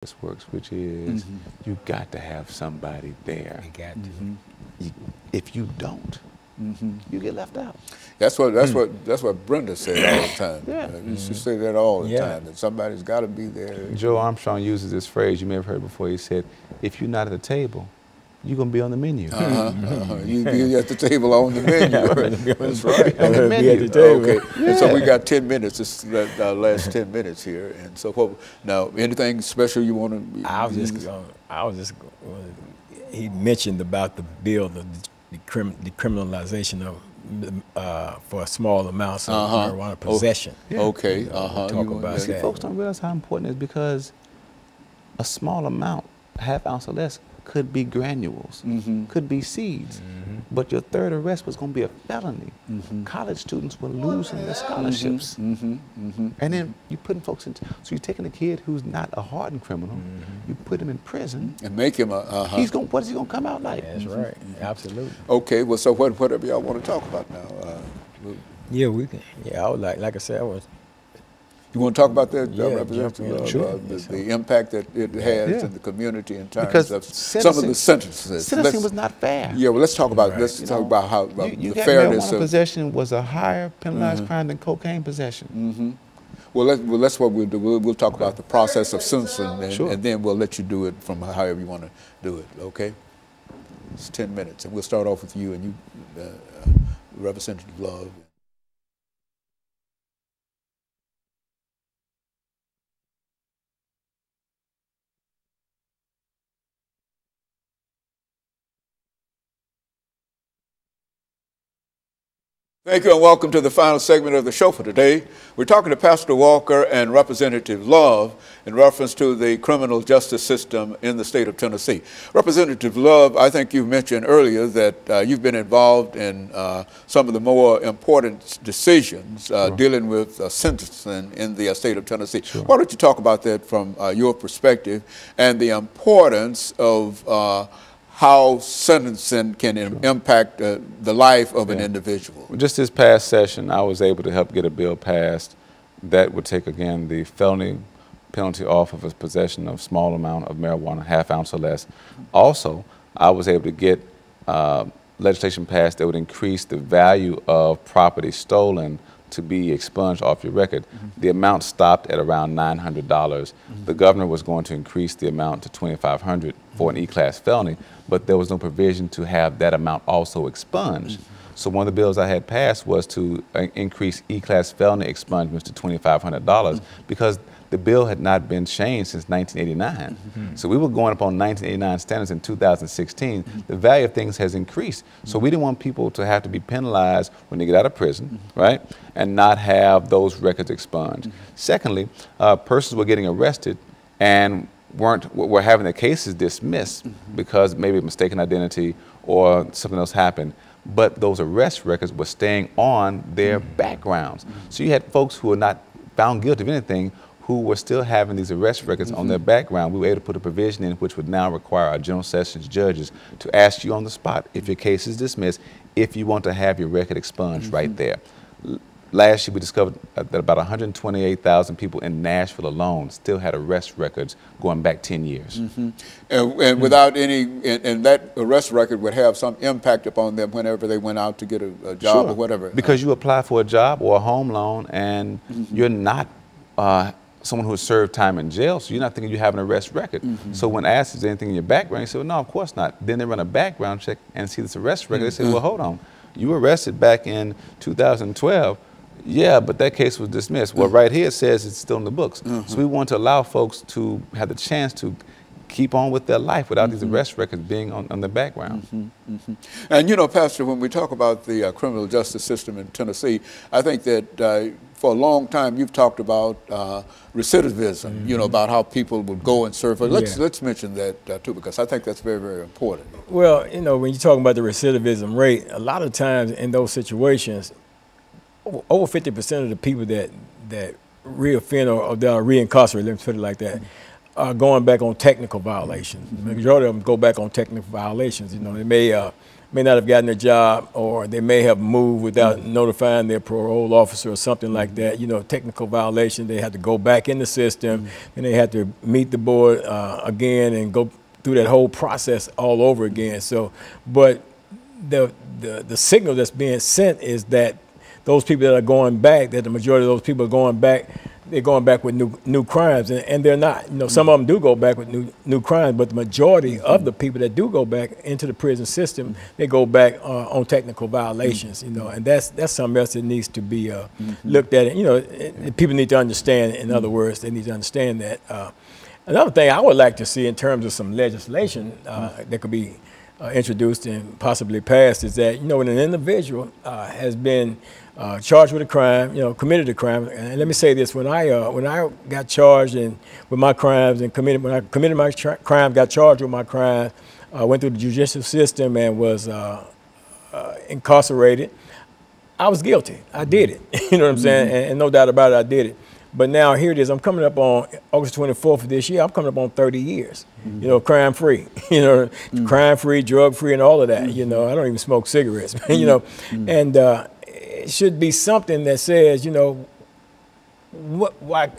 this works, which is you got to have somebody there. You got to. If you don't, you get left out. That's what Brenda said all the time. Yeah. She say that all the time, that somebody's got to be there. Joe Armstrong uses this phrase, you may have heard it before. He said, if you're not at the table, you're going to be on the menu. You be at the table on the menu. That's right. On the menu. At the table. Okay. Yeah. And so we got 10 minutes. This is our last 10 minutes here. And so now, anything special you want to? He mentioned about the bill, the decriminalization of for small amounts of marijuana possession. Okay. Talk about that. See, folks don't realize how important it is, because a small amount, half ounce or less, could be granules, could be seeds, but your third arrest was going to be a felony. College students were losing their scholarships. And then you putting folks in, so you're taking a kid who's not a hardened criminal, you put him in prison, and make him a, what is he going to come out like? That's right, absolutely. Okay, well, so whatever y'all want to talk about now. Yeah, we can. Yeah, I would like I said, I was. You want to talk about that, Representative? Sure. The impact that it has in the community in terms because of some of the sentences. Sentencing was not fair. Yeah, well, let's talk about talk about how you the fairness marijuana of possession was a higher penalized crime than cocaine possession. Well, that's what we'll do. We'll talk about the process of sentencing, and then we'll let you do it from however you want to do it. Okay? It's 10 minutes, and we'll start off with you and you, Representative Love. Thank you and welcome to the final segment of the show for today. We're talking to Pastor Walker and Representative Love in reference to the criminal justice system in the state of Tennessee. Representative Love, I think you mentioned earlier that you've been involved in some of the more important decisions dealing with sentencing in the state of Tennessee. Why don't you talk about that from your perspective and the importance of how sentencing can impact the life of an individual? Well, just this past session, I was able to help get a bill passed that would take, again, the felony penalty off of a possession of small amount of marijuana, half ounce or less. Also, I was able to get legislation passed that would increase the value of property stolen to be expunged off your record. The amount stopped at around $900. The governor was going to increase the amount to $2,500 for an E-class felony, but there was no provision to have that amount also expunged. So one of the bills I had passed was to increase E-class felony expungements to $2,500 because the bill had not been changed since 1989. So we were going up on 1989 standards in 2016. The value of things has increased. So we didn't want people to have to be penalized when they get out of prison, right? And not have those records expunged. Secondly, persons were getting arrested and were having their cases dismissed because maybe a mistaken identity or something else happened. But those arrest records were staying on their backgrounds. So you had folks who were not found guilty of anything who were still having these arrest records on their background. We were able to put a provision in which would now require our general sessions judges to ask you on the spot if your case is dismissed, if you want to have your record expunged right there. Last year we discovered that about 128,000 people in Nashville alone still had arrest records going back 10 years. And without any, and that arrest record would have some impact upon them whenever they went out to get a job or whatever. Because you apply for a job or a home loan and you're not someone who has served time in jail, so you're not thinking you have an arrest record. So when asked is there anything in your background, you say, well, no, of course not. Then they run a background check and see this arrest record. They say, well, hold on. You were arrested back in 2012. Yeah, but that case was dismissed. Well, right here it says it's still in the books. So we want to allow folks to have the chance to keep on with their life without these arrest records being on the background. And you know, Pastor, when we talk about the criminal justice system in Tennessee, I think that for a long time you've talked about recidivism, you know, about how people would go and serve. Let's mention that too, because I think that's very, very important. Well, you know, when you're talking about the recidivism rate, a lot of times in those situations, over 50% of the people that reoffend or that are reincarcerated, let me put it like that, are going back on technical violations. The majority of them go back on technical violations. You know, they may may not have gotten a job, or they may have moved without notifying their parole officer or something like that. You know, technical violation, they have to go back in the system, and they have to meet the board again and go through that whole process all over again. So, but the signal that's being sent is that those people that are going back, that the majority of those people are going back, they're going back with new crimes, and they're not. You know, some of them do go back with new crimes, but the majority of the people that do go back into the prison system, they go back on technical violations. You know, and that's something else that needs to be looked at. You know, people need to understand. In other words, they need to understand that. Another thing I would like to see in terms of some legislation that could be introduced and possibly passed is that, you know, when an individual has been charged with a crime, you know, committed a crime, and let me say this: when I got charged with my crimes and when I committed my crime, got charged with my crime, went through the judicial system and was incarcerated, I was guilty. I did it. You know what I'm saying? And no doubt about it, I did it. But now here it is. I'm coming up on August 24th of this year. I'm coming up on 30 years. You know, crime free. You know, crime free, drug free, and all of that. You know, I don't even smoke cigarettes. You know, and it should be something that says, you know, why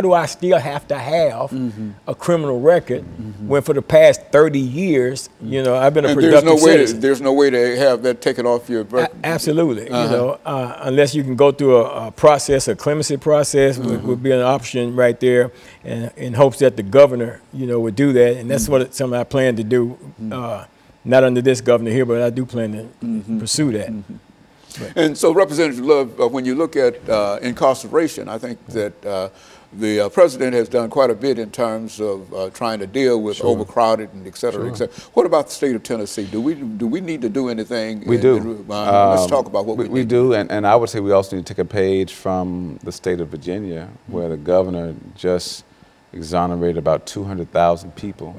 do I still have to have a criminal record when for the past 30 years, you know, I've been a productive citizen? There's no way to have that taken off your record. Absolutely. You know, unless you can go through a process, a clemency process would be an option right there, and in hopes that the governor, you know, would do that. And that's something I plan to do, not under this governor here, but I do plan to pursue that. And so, Representative Love, when you look at incarceration, I think that the president has done quite a bit in terms of trying to deal with overcrowded and et cetera, et cetera. What about the state of Tennessee? Do we need to do anything? We do. Let's talk about what we do. And I would say we also need to take a page from the state of Virginia, where the governor just exonerated about 200,000 people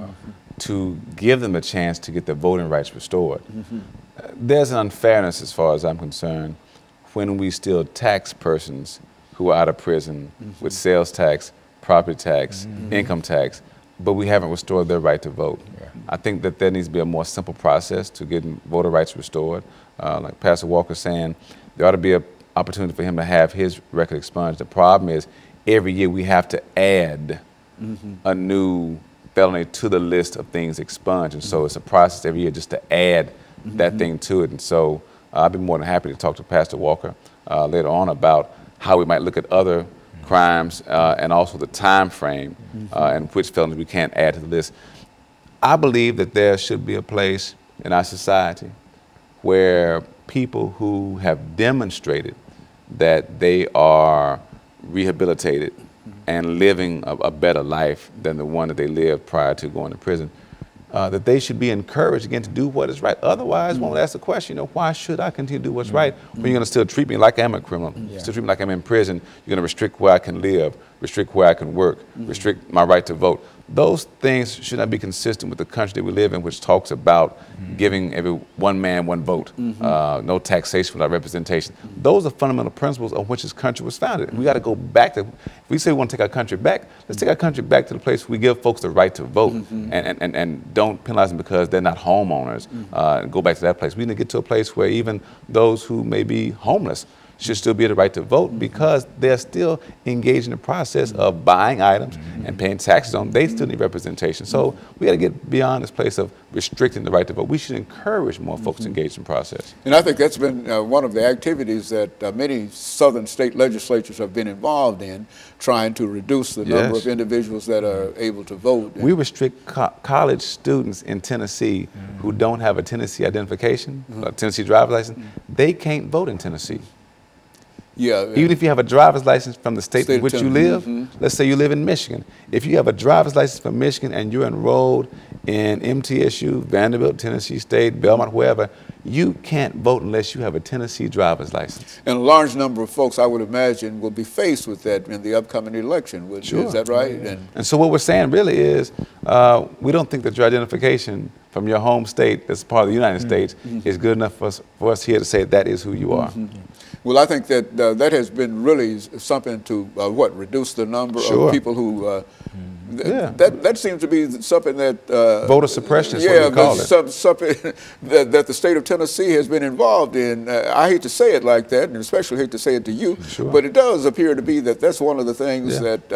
to give them a chance to get their voting rights restored. There's an unfairness, as far as I'm concerned, when we still tax persons who are out of prison with sales tax, property tax, income tax, but we haven't restored their right to vote. I think that there needs to be a more simple process to getting voter rights restored. Like Pastor Walker saying, there ought to be an opportunity for him to have his record expunged. The problem is, every year we have to add a new felony to the list of things expunged, and so it's a process every year just to add that thing to it. And so I'd be more than happy to talk to Pastor Walker later on about how we might look at other crimes and also the time frame and which felonies we can't add to the list. I believe that there should be a place in our society where people who have demonstrated that they are rehabilitated and living a better life than the one that they lived prior to going to prison, that they should be encouraged again to do what is right. Otherwise, one will ask the question, you know, why should I continue to do what's right when you're going to still treat me like I'm a criminal, still treat me like I'm in prison? You're going to restrict where I can live, restrict where I can work, restrict my right to vote. Those things should not be consistent with the country that we live in, which talks about giving every one man, one vote, no taxation without representation. Those are fundamental principles on which this country was founded. We got to go back to, if we say we want to take our country back, let's take our country back to the place where we give folks the right to vote and don't penalize them because they're not homeowners. And go back to that place. We need to get to a place where even those who may be homeless should still be the right to vote because they're still engaged in the process of buying items and paying taxes on them. They still need representation. So we got to get beyond this place of restricting the right to vote. We should encourage more folks to engage in the process. And I think that's been one of the activities that many southern state legislatures have been involved in, trying to reduce the number of individuals that are able to vote. We restrict college students in Tennessee who don't have a Tennessee identification, a Tennessee driver's license. They can't vote in Tennessee. Even if you have a driver's license from the state in which you live, let's say you live in Michigan. If you have a driver's license from Michigan and you're enrolled in MTSU, Vanderbilt, Tennessee State, Belmont, wherever, you can't vote unless you have a Tennessee driver's license. And a large number of folks, I would imagine, will be faced with that in the upcoming election. Is that right? And so what we're saying really is we don't think that your identification from your home state that's part of the United States is good enough for us here to say that is who you are. Well, I think that that has been really something to reduce the number of people who That seems to be something that voter suppression is what we call it. Something that the state of Tennessee has been involved in. I hate to say it like that, and especially hate to say it to you, but it does appear to be that that's one of the things that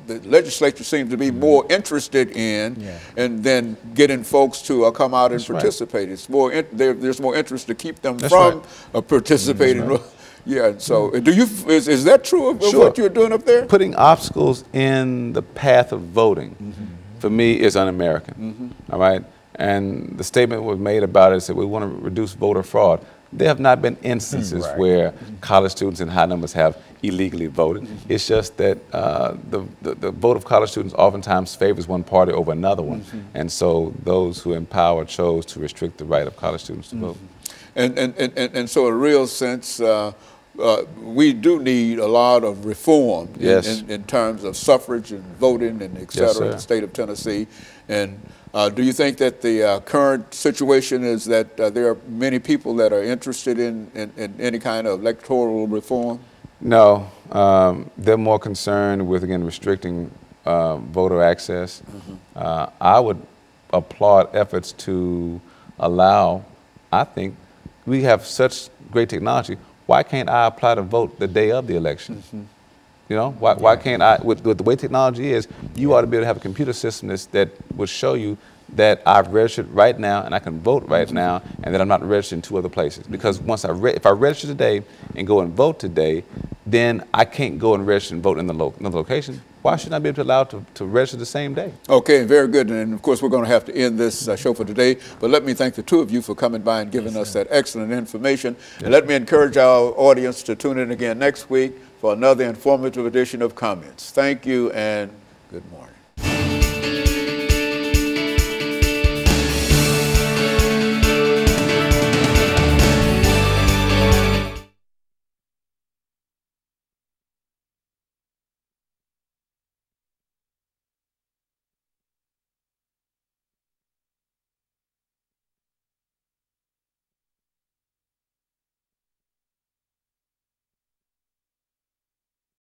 the legislature seems to be more interested in, and then getting folks to come out and participate. It's more there's more interest to keep them from participating. Yeah, so is that true of what you're doing up there? Putting obstacles in the path of voting, for me, is un-American, all right? And the statement was made about it, said we want to reduce voter fraud. There have not been instances where college students in high numbers have illegally voted. It's just that the vote of college students oftentimes favors one party over another one. And so those who in power chose to restrict the right of college students to vote. And so in a real sense, we do need a lot of reform in terms of suffrage and voting and et cetera in the state of Tennessee. And do you think that the current situation is that there are many people that are interested in any kind of electoral reform? No, they're more concerned with, again, restricting voter access. I would applaud efforts to allow, I think, we have such great technology. Why can't I apply to vote the day of the election? You know, why can't I, with the way technology is, you ought to be able to have a computer system that will show you that I've registered right now and I can vote right now, and that I'm not registered in 2 other places. Because once if I register today and go and vote today, then I can't go and register and vote in another location. Why shouldn't I be able to allow to register the same day? Okay, very good. And of course, we're going to have to end this show for today. But let me thank the 2 of you for coming by and giving us that excellent information. And let me encourage our audience to tune in again next week for another informative edition of Comments. Thank you and good morning.